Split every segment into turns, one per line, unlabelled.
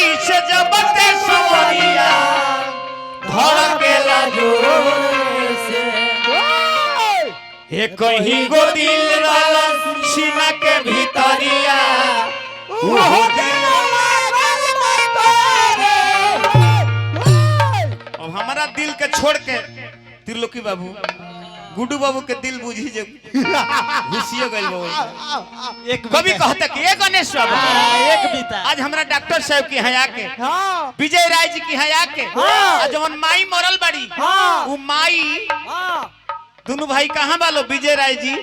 गोरी से जबते सवरिया धड़केला जोर से हे कहीं गो दिल वाला सीना के भीतरिया वो दिल अब हमारा दिल के छोड़ के त्रिलोकी बाबू गुड्डू बाबू के दिल बुझी जे घुसियो गइल बाबू। एक कभी कहता कि ये गणेश बाबू
एक बीता
आज हमरा डॉक्टर साहब की यहाँ आके विजय राय जी की यहाँ आके आज जवन माई मरल बड़ी वो माई दोनों भाई कहाँ बालो विजय राय जी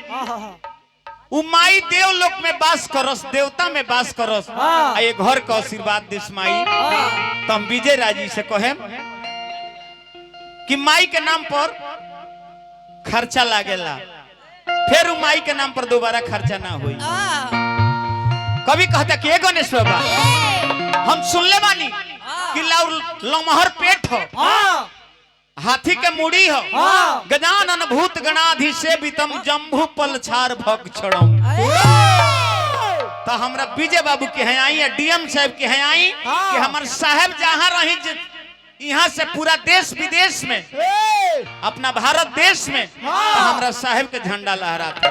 वो माई देव लोक में बास करस देवता में बास करस ये घर का आशीर्वाद दिस माई तो हम विजय राय जी से कहे कि माई के नाम पर खर्चा लागेला फिर माई के नाम पर दोबारा खर्चा ना हुई। कभी कहता कि गणेश बाबा हम सुनले बानी कि लमहर पेट हो हाथी के मुड़ी हो गजानन भूत गणाधि से वितम जम्भू पलछार भग छड़म तो हमरा विजय बाबू के हैं आई डीएम साहब के हैं आई कि हमार साहब जहाँ रही यहाँ से पूरा देश विदेश में अपना भारत देश में तो हमरा साहब के झंडा लहराता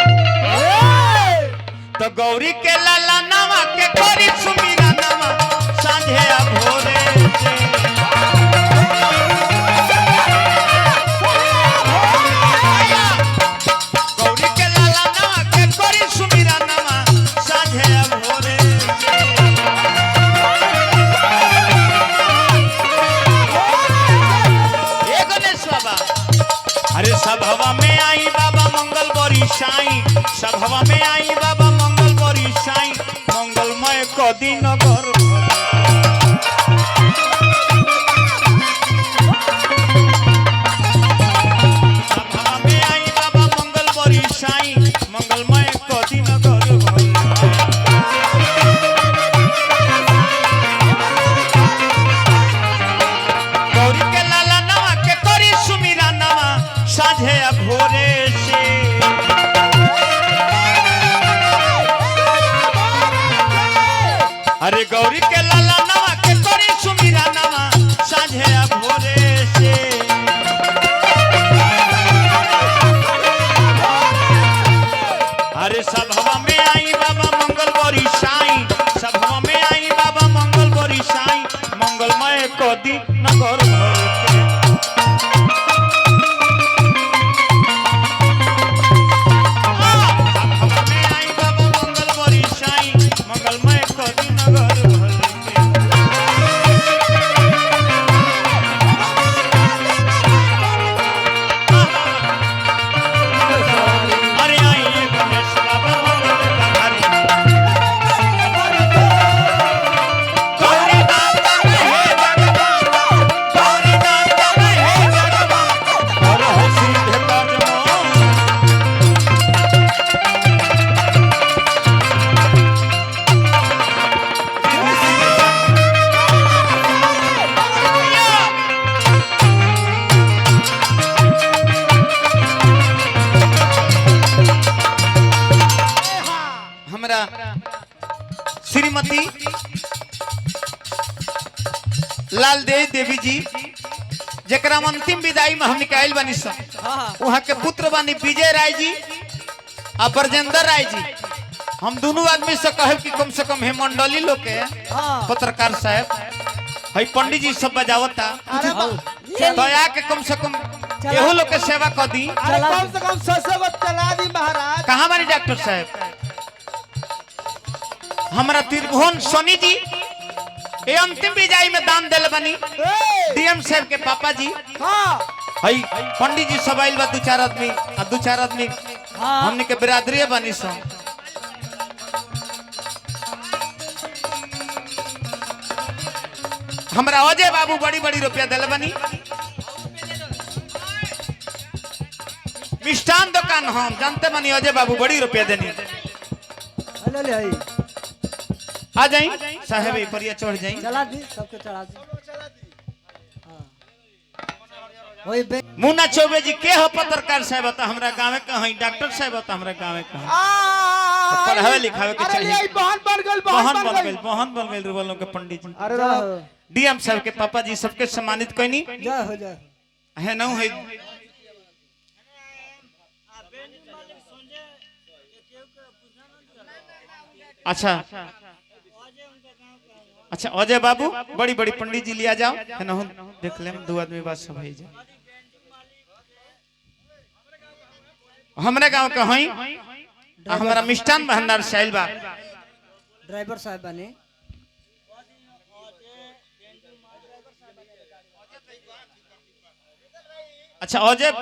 तो गौरी के लाला नामा के कोरी सुमीरा नामा सांझे भोरे गौरी के लाला नामा के कोरी सुमीरा नामा सांझे भोरे अरे सब हवा में आई बाबा मंगल बरी साई सब हवा में आई बाबा मंगल बरी साई मंगलमय को दिन घर सब हवा में आई बाबा मंगल बरी साई मंगलमय को दिन घर गौरी के लाला नवा के करी सुमीरा नवा साझे भोरे से अरे गौरी के लाला नवा के करी सुमीरा नवा साझे भोरे से अरे सब हवा में आई बाबा मंगल बरी साई सब हवा में आई बाबा मंगल बरी साई मंगलमय को दिन नगर श्रीमती लाल देवी जी जरा अंतिम विदाई में हम निकाल बनी वहाँ के पुत्र बानी विजय राय जी और ब्रजेंद्र राय जी हम दोनों आदमी से कहे कि कम से कम हे मंडली लोग के पत्रकार साहब है पंडित जी सब बजावता दया के कम से कम एहो लोग के सेवा कर दी
कम से कम चला दी महाराज।
कहाँ बानी डॉक्टर साहब हमारा त्रिभुवन सोनी जी ये अंतिम विदाई में दान दिल बनी डीएम साहब के पापा जी हई पंडित जी सब आइल बा दो चार आदमी हमने के बिरादरी बनी सो हमारा अजय बाबू बड़ी बड़ी रुपया दिल बनी मिष्ठान दुकान हम जानते बनी अजय बाबू बड़ी रुपया देनी आ जाई साहेब परिया चढ़ जाई
चला दी सबके चढ़ा दी
मुन्ना चौबे जी के हो पत्रकार साहब हमरा गाँव के हई डॉक्टर साहब हमरा गाँव के पढ़ावे लिखावे के
अरे
चाहिए
ये बहन बन गइल
मोहन बन गइल बोलो के पंडित जी
अरे
डीएम साहब के पापा जी सबके सम्मानित कइनी
जय हो जय
है न है। अच्छा अच्छा अजय बाबू बड़ी बड़ी पंडित जी लिया जाओ है ना देख ले दो आदमी बात सब है जा हमरे गांव के हई हमारा मिष्ठान भंडार साइल बा
ड्राइवर साहब बने
अच्छा अजय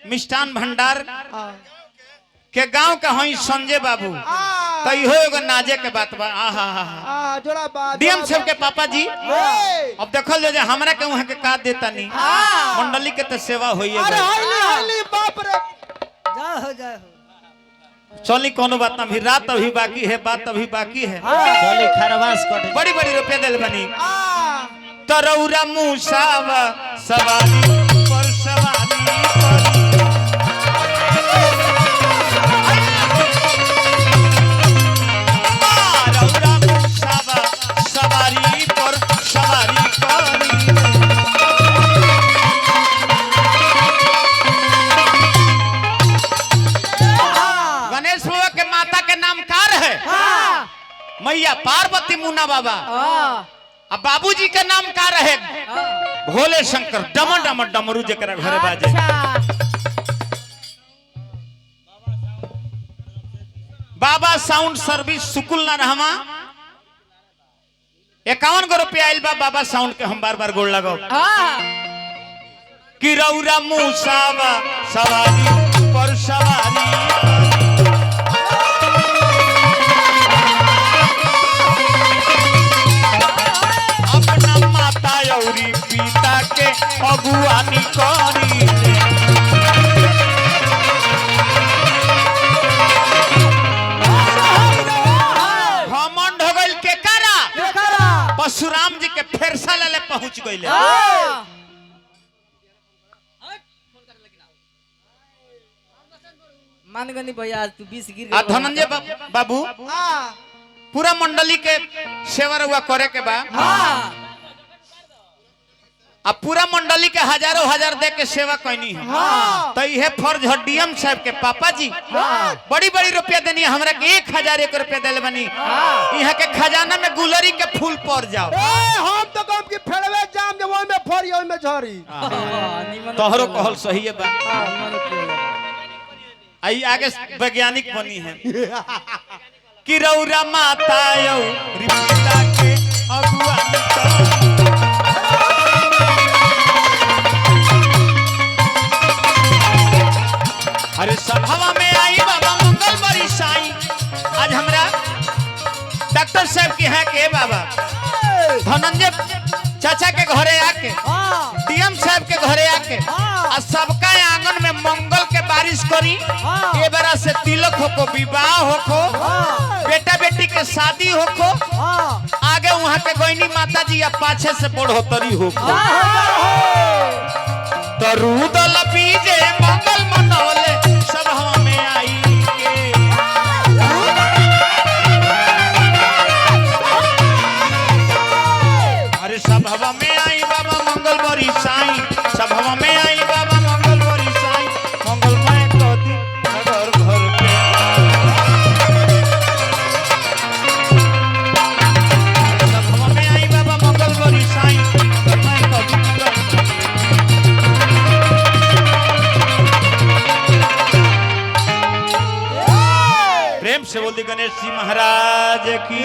मिष्ठान भंडार के गांव का हई संजय बाबू तो इहो एगो नाजे के बात बा आहा हा
जोड़ा बात
डीएम साहब के पापा जी अब देखल जो हमरा के वहां के का देता नहीं मंडली के तो सेवा होई है
अरे हाली बाप रे जय हो
चली कोनो बात ना भी रात अभी बाकी है बात अभी बाकी है
चली खरवास कट
बड़ी बड़ी रुपया दिल बनी तरौरा मुसावा सवारी पर सवारी सवारी पर सवारी गणेश बाबा के माता के नाम कार है मैया पार्वती मुन्ना बाबा अब बाबूजी के नाम का रहे भोले शंकर डमर डमर डमरू जरा घरे बाजे बाबा साउंड सर्विस सुकुल ना रहमा 51 रुपया आइल बा बाबा साउंड के हम बार बार गोड़ लगाओ कि रौरा मुसावा सवारी पर सवारी अपना माता औरी पिता के अगुवानी करी घमंड हो गइल के करा परशुराम जी के फेरसा ले पहुंच गइले
मान गनी भैया तू 20 गिर
आ धनंजय बाबू पूरा मंडली के सेवा रुआ करे के बा आ पूरा मंडली के हजारों हजार दे के सेवा कैनी है तो यह फर्ज है डीएम साहब के पापा जी बड़ी बड़ी रुपया देनी हमरा के 1001 रुपया देले बनी यहाँ के खजाना में गुलरी के फूल पड़ जाओ
हम तो कम की फेड़वे जाम जे ओय में फोड़ी ओय में झरी
तोहरो कहल सही है बा आई आगे वैज्ञानिक बनी है कि रौरा माता यौ रिपिता के अगुवानी अरे सभावा में आई बाबा मंगल बड़ी साई आज हमरा डॉक्टर साहब के यहाँ के बाबा धनंजय चाचा के घरे आके डीएम साहब के घरे आके आ सबका आंगन में मंगल के बारिश करी ए बरा से तिलक होको विवाह होको बेटा बेटी के शादी होको आगे वहाँ के गोइनी माता जी या पाछे से बढ़ोतरी होको तरुदल बीजे मंगल मनोले सब हमें आई के अरे सब हवा में आई बाबा मंगल बरी साई सब हवा में आई बाबा मंगल बरी साई मंगलमय कदी घर घर के सब हवा में आई बाबा मंगल बरी साई मंगलमय कदी प्रेम से बोल दी गणेश जी महाराज की